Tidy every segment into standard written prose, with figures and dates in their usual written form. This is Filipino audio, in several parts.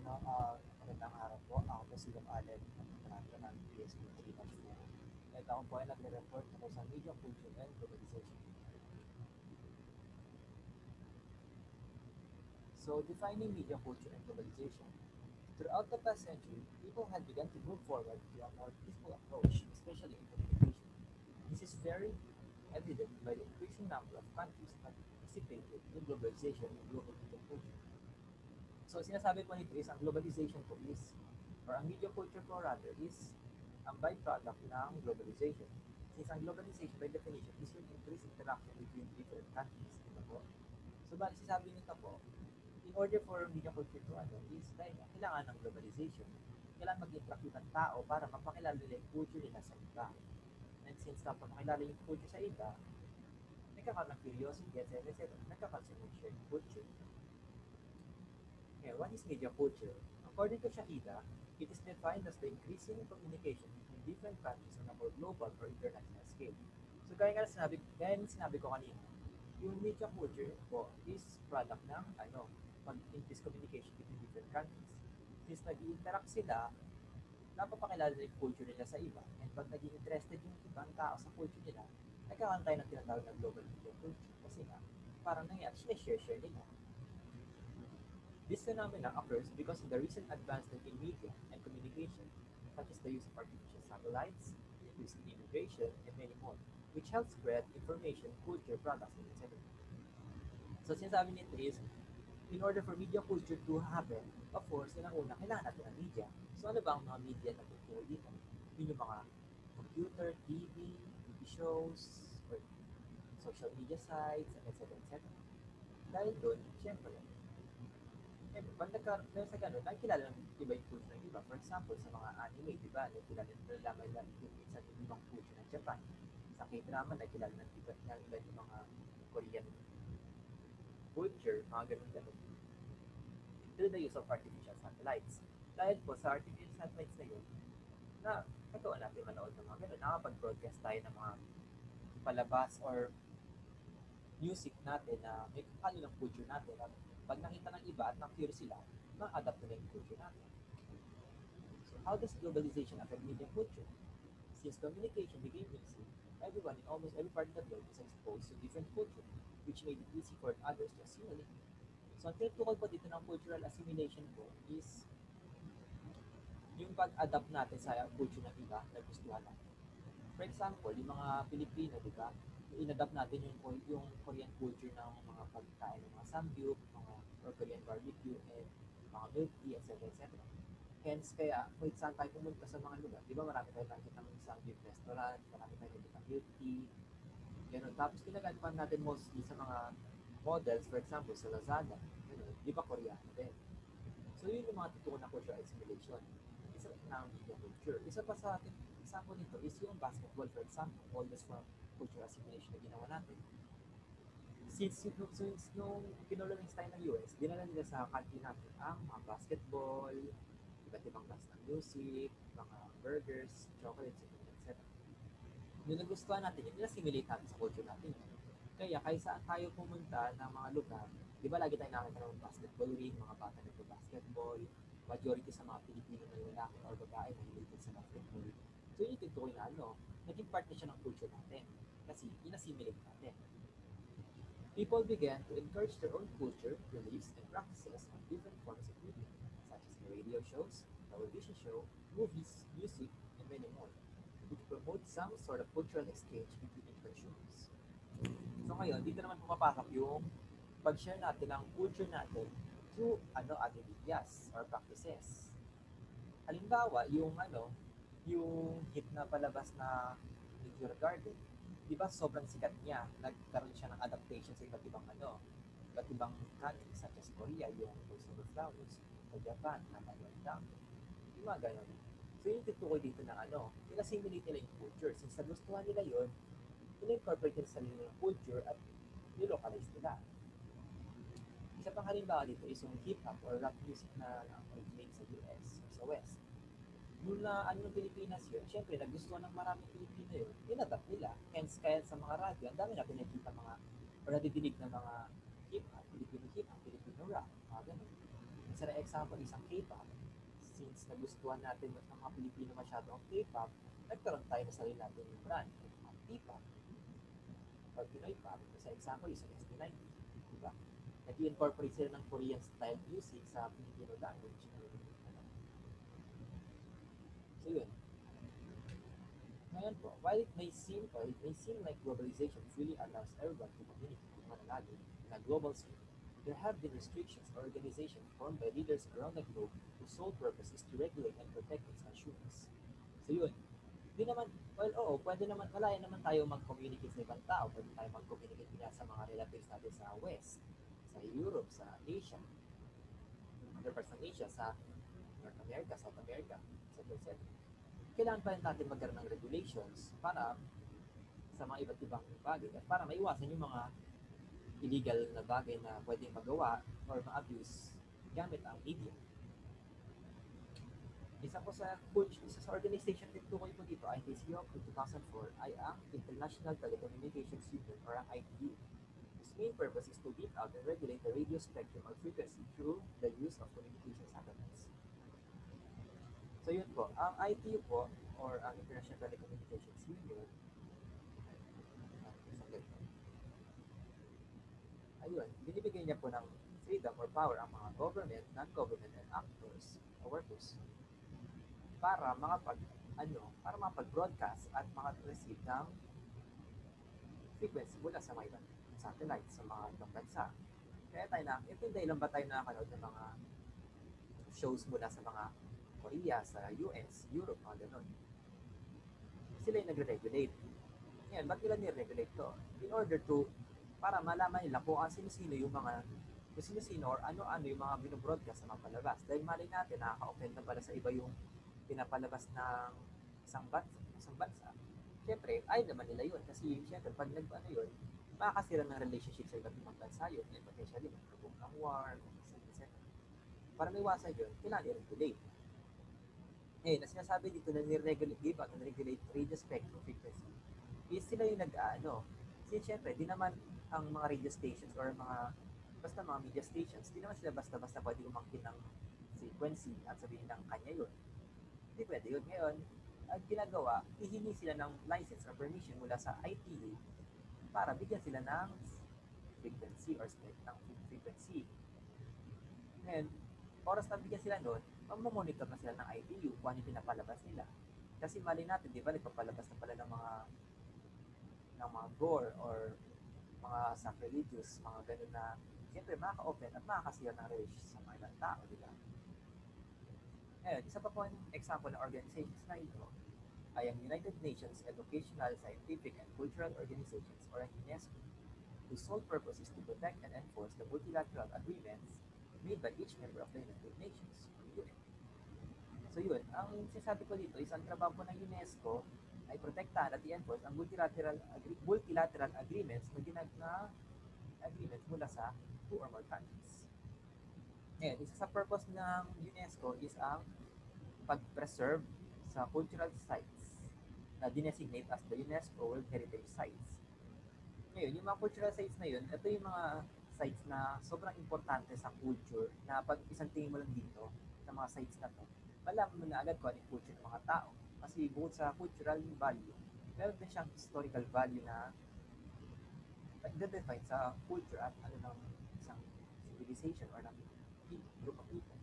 Magandang araw po. Ako po si Dom Allen, ang kontrata ng PSP 3.4. At ako po ay nagre-report tungkol sa media culture and globalization. So, defining media culture and globalization. Throughout the past century, people had begun to move forward to a more peaceful approach, especially in communication. This is very evident by the increasing number of countries that participated in globalization and global media culture. So sinasabi po ni Chris, ang globalization po is, or ang media culture po rather, is ang byproduct ng globalization. Since ang globalization by definition is yung increased interaction between different countries, di ba po? So bali sinasabi nito po, in order for media culture to ano, is dahil kailangan ng globalization, kailangan mag-interact yung tao para mapakilala nila yung culture nila sa iba. And since kapag makilala yung culture sa iba, nagkakaroon ng curiosity, etc. Nagkakaroon sa shared culture. Okay, what is media culture? According to Shahida, it is defined as the increasing communication between different countries on a more global or international scale. So gaya ng sinabi ko kanina, yung media culture po is product ng pag-increase communication between different countries. Since nag-interact sila, napapakilala nila yung culture nila sa iba. And pag naging interested yung ibang tao sa culture nila, nagkakaroon tayo ng tinatawag na global media culture. Kasi nga, parang nangyayari, share nila. This phenomenon occurs because of the recent advancement in media and communication, such as the use of artificial satellites, increasing immigration, and many more, which helps spread information, culture, products, and etc. So sinasabi nito is, in order for media culture to happen, of course, unang-una, kailangan natin ng media. So ano ba ang mga media na tungkol dito? Yun yung mga computer, TV shows, or social media sites, etc. Dahil doon, syempre, pag dahil sa ganun, nakikilala ng iba yung culture ng iba. For example, sa mga anime, di ba, nalaman nila yung minsan yung ibang culture ng Japan. Sa K-drama, nakikilala ng iba yung mga Korean culture, mga ganun-ganun. Through the use of artificial satellites. Dahil po sa artificial satellites na yun, na nagawa natin manood ng mga ganun. Nakapag-broadcast tayo ng mga palabas or music natin na may ano ng culture natin. At pag nakita ng iba at na-curious sila, ma-adapt nila yung culture natin. So how does globalization affect media culture? Since communication became easy, everyone in almost every part of the globe is exposed to different culture, which made it easy for others to assimilate. So ang tinutukol po dito ng cultural assimilation po is yung pag-adapt natin sa culture ng iba na gustuhan natin. For example, yung mga Pilipino, di ba? In-adapt natin yung Korean culture ng mga pagkain ng mga samgyup, mga or Korean barbecue, and mga milk tea, etc. Hence, kaya kung saan tayo pumunta sa mga lugar, di ba marami tayo nakikita ng samgyup restaurant, marami tayo nakikita milk tea, gano'n. Tapos ginagawa natin mostly sa mga models, for example, sa Lazada, gano'n, di ba Koreano din? So yun yung mga tutukan na cultural assimilation. Isa na ang media culture. Isa pa sa atin, example nito is yung basketball, for example, all this from cultural assimilation na ginawa natin. Since nung kinolonize tayo ng US, dinala nila sa country natin ang mga basketball, iba't ibang class ng music, mga burgers, chocolates, etc. Nung nagustuhan natin yun, in-assimilate natin sa culture natin. Kaya kahit saan tayo pumunta ng mga lugar, di ba lagi tayo nakita ng basketball ring, mga bata nagpo-basketball, majority sa mga Pilipino na lalaki or babae na related sa basketball. So yun yung tutukoy na naging part na siya ng culture natin. Kasi in-assimilate natin. People began to encourage their own culture, beliefs, and practices on different forms of media, such as radio shows, television show, movies, music, and many more, which promote some sort of cultural exchange between impressions. So ngayon, dito naman pumapasok yung pag-share natin ng culture natin through other medias or practices. Halimbawa, yung hit na palabas na Meteor Garden, di ba sobrang sikat niya, nagkaroon siya ng adaptation sa iba't ibang countries such as Korea, yung Voice Over Flowers, sa Japan, Namayan Dam, yung mga ganun. So yung tutukoy dito ng in-assimilate nila yung culture. Since nagustuhan nila yun, in-incorporate nila sa nila yung culture at nilocalize nila. Isa pang halimbawa dito is yung hip-hop or rap music na originate sa US or sa West. Nung na ng Pilipinas yun, syempre nagustuhan ng maraming Pilipino yun, in-adapt nila. Hence, kaya sa mga radyo, ang dami natin nakikita or nadidinig ng mga hip-hop, Filipino rap, mga ganun. Isa na example, isang K-pop. Since nagustuhan natin ng mga Pilipino masyado ang K-pop, nagkaroon tayo na sarili natin yung brand, ang P-pop or Pinoy pop. Sa example, isang SB19, di ba? Nag-incorporate sila ng Korean style music sa Filipino language. Ano. So yun. Ngayon po, while it may seem like globalization really allows everyone to communicate with one another in a global scale, there have been restrictions or organizations formed by leaders around the globe whose sole purpose is to regulate and protect its consumers. So yun, di naman, well, oo, pwede naman, malaya naman tayo mag-communicate sa ibang tao, pwede tayo mag-communicate niya sa mga relatives natin sa West, sa Europe, sa Asia, other parts ng Asia, sa North America, South America, etc. Kailangan pa rin natin magkaroon ng regulations para sa mga iba't ibang bagay at para maiwasan yung mga illegal na bagay na pwedeng magawa or ma-abuse gamit ang media. Isa sa organization din tukoy po dito, ITCO of 2004 ay ang International Telecommunications Union or ang ITU. Its main purpose is to beat out and regulate the radio spectrum or frequency through the use of communication satellites. So yun po, ang ITU po or ang International Telecommunications Union, ayun, binibigay niya po ng freedom or power ang mga government, non-government, and actors o workers para para makapag-broadcast at makapag-receive ng frequency mula sa mga ibang satellites sa mga ibang bansa. Kaya ito yung dahilan ba tayo nakakanood ng mga shows mula sa mga Korea, sa US, Europe, mga ganun. Sila yung nagre-regulate. Ngayon, ba't nila nire-regulate to? In order to, para malaman nila kung sino-sino yung mga kung sino-sino or ano-ano yung mga binobroadcast sa mga palabas. Dahil malay natin, nakaka-offend na pala sa iba yung pinapalabas ng isang bansa. Siyempre, ayaw naman nila yun. Kasi siyempre, pag nag-ano yun, makakasira ng relationship sa iba't ibang bansa yun. And potentially, magkabong ng war, etc. Para maiwasan yun, kailangan i-regulate. Na sinasabi dito na ni-regulate, give out and regulate radio spectrum frequency is sila yung kasi syempre, di naman ang mga radio stations or basta mga media stations, di naman sila basta-basta pwede umangkin ng frequency at sabihin ng kanya yun. Hindi pwede yun. Ngayon, ang ginagawa, hihingi sila ng license or permission mula sa ITU para bigyan sila ng frequency or ng frequency. Ngayon, oras na bigyan sila doon, mamomonitor na sila ng ITU kung ano yung pinapalabas nila. Kasi mali natin, di ba, nagpapalabas na pala ng mga gore or mga sacrilegious, mga ganun na siyempre makaka-open at makakasira ng relationship sa mga ibang tao, di ba? Ngayon, isa pa po ang example ng organizations na ito ay ang United Nations Educational, Scientific, and Cultural Organizations or ang UNESCO, whose sole purpose is to protect and enforce the multilateral agreements made by each member of the United Nations, or UN. So yun, ang sinasabi ko dito is ang trabaho po ng UNESCO ay protektahan at i-enforce ang multilateral agreements na agreements mula sa 2 or more countries. Ngayon, isa sa purpose ng UNESCO is ang pag-preserve sa cultural sites na dinesignate as the UNESCO World Heritage Sites. Ngayon, yung mga cultural sites na yun, ito yung mga sites na sobrang importante sa culture na pag isang tingin mo lang dito sa mga sites na to, malaman mo na agad kung ano yung culture ng mga tao. Kasi bukod sa cultural value, meron din siyang historical value na nag-define sa culture at ng isang civilization or ng group of people.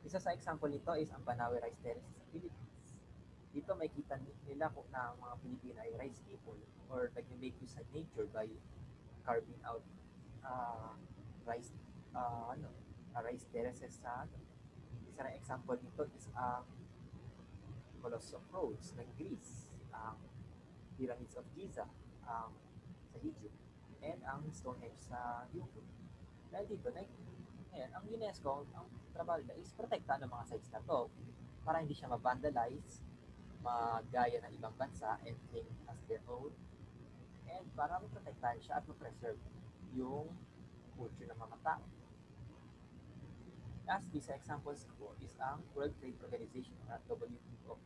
Isa sa example nito is ang Banawe Rice Terraces sa Philippines. Dito may kita nila kung na ang mga Pilipino ay rice people or nag-make use sa nature by carving out rice rice terraces sa isa na example nito is ang Colossus of Rhodes ng Greece, ang Pyramids of Giza sa Egypt, and ang Stonehenge sa UK. Dahil dito, ngayon, ang UNESCO, ang trabaho nila is protektahan ng mga sites na to para hindi siya ma-vandalize, magaya ng ibang bansa and claim as their own, and para maprotektahan siya at ma-preserve yung culture ng mga tao. Lastly, sa examples ko is ang World Trade Organization or WTO,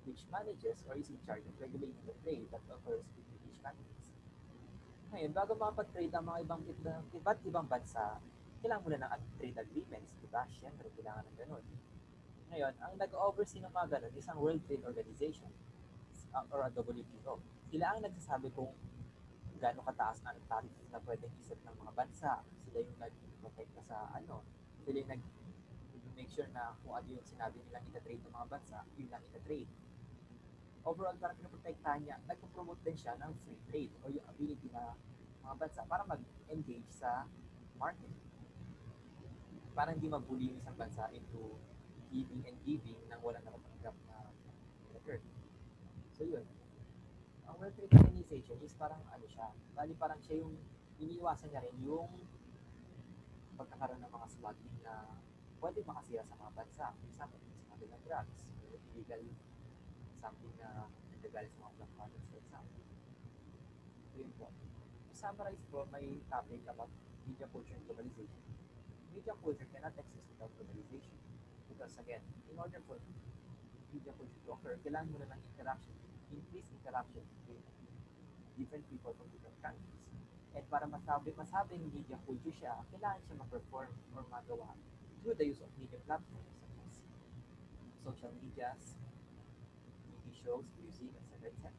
which manages or is in charge of regulating the trade that occurs between each countries. Ngayon, bago makapag-trade ang mga iba't ibang bansa, kailangan mo na ng trade agreements, di ba? Siyempre, kailangan ng ganun. Ngayon, ang nag-oversee ng mga ganun is ang World Trade Organization or ang WTO. Sila ang nagsasabi kung gaano kataas ang tariff na pwedeng iset ng mga bansa. Sila yung nag-protect sa ano. Sila yung nag-make sure na kung ano yung sinabi nilang ita-trade ng mga bansa, yun lang ita-trade. Overall, parang pinoprotektahan niya, nagpo-promote din siya ng free trade o yung ability na mga bansa para mag-engage sa market. Para hindi mabuli yung isang bansa into giving and giving nang walang nakatanggap na return. So yun, ang World Trade Organization is parang ano siya, bali parang siya yung iniiwasan niya rin yung pagkakaroon ng mga smuggling na pwede makasira sa mga bansa. For example, smuggling ng drugs, illegal something na nagagalit sa mga black markets, for example. So yun po. To summarize po, may topic about media culture and globalization. Media culture cannot exist without globalization. Because again, in order for media culture to occur, kailangan mo na ng interaction, increased interaction between different people from different countries. And para masabing media culture siya, kailangan siya ma-perform or magawa through the use of media platforms such as social medias, TV shows, music, etc. etc.